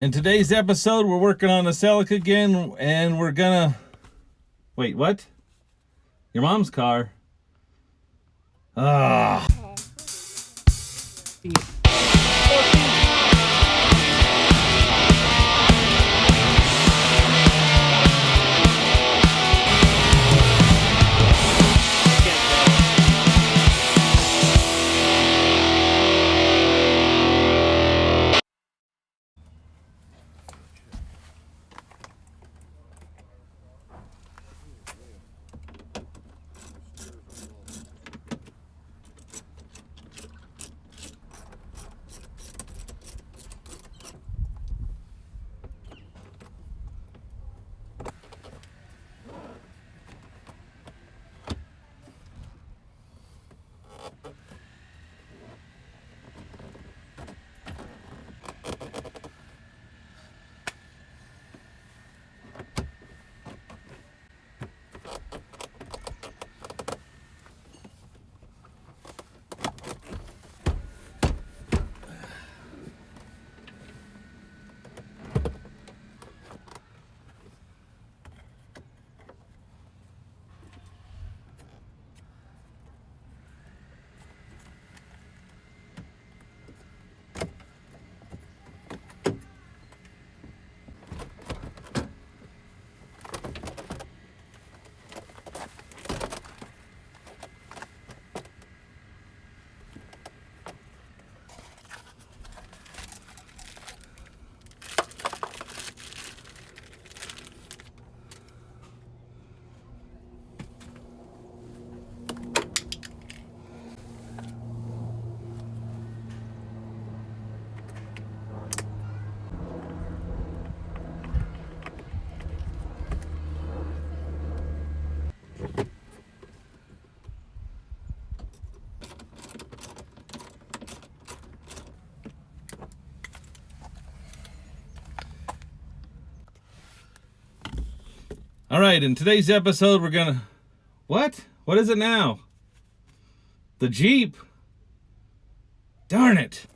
In today's episode, we're working on the Celica again, and we're gonna... Wait, what? Your mom's car? Ah. Alright, in today's episode, we're gonna... What? What is it now? The Jeep? Darn it!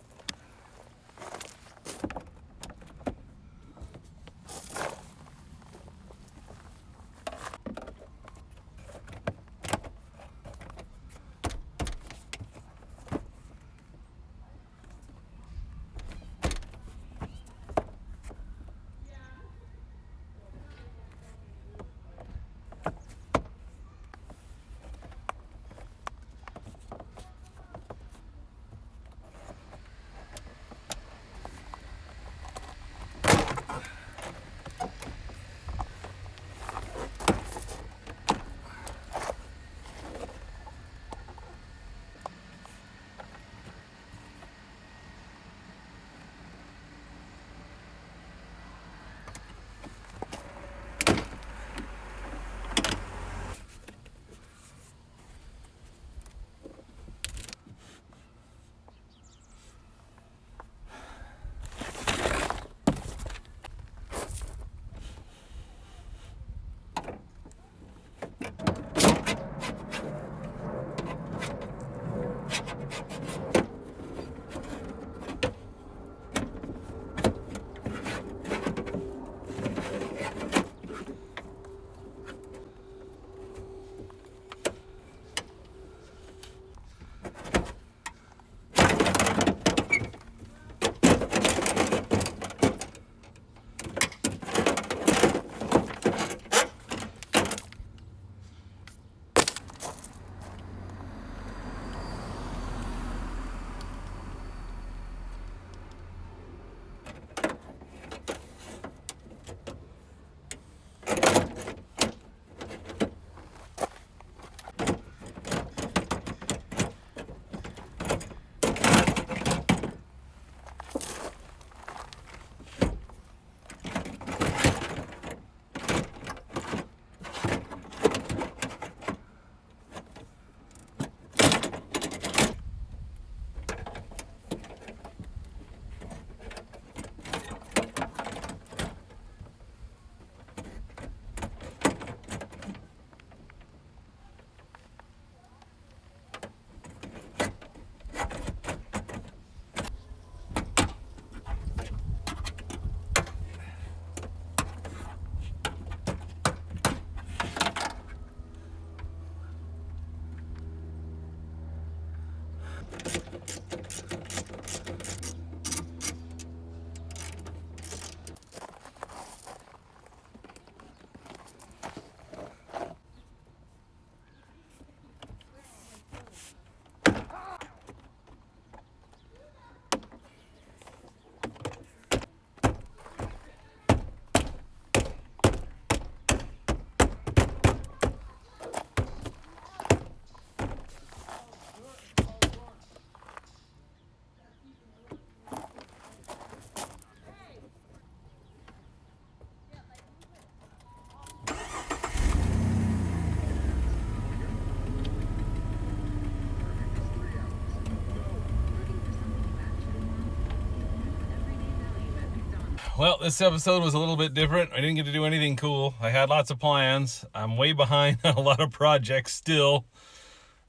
Well, this episode was a little bit different. I didn't get to do anything cool. I had lots of plans. I'm way behind on a lot of projects still.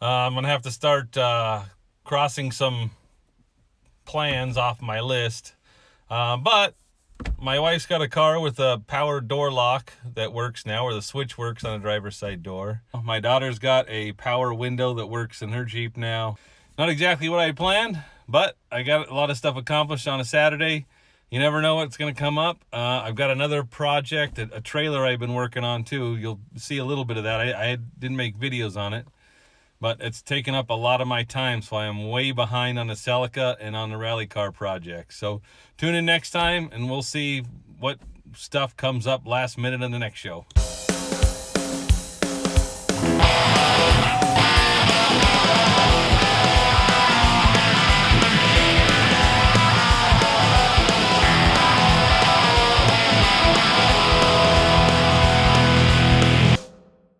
I'm going to have to start crossing some plans off my list. But my wife's got a car with a power door lock that works now, or the switch works on the driver's side door. My daughter's got a power window that works in her Jeep now. Not exactly what I had planned, but I got a lot of stuff accomplished on a Saturday. You never know what's going to come up. I've got another project, a trailer I've been working on too. You'll see a little bit of that. I didn't make videos on it, but it's taken up a lot of my time, so I am way behind on the Celica and on the rally car project. So tune in next time, and we'll see what stuff comes up last minute in the next show.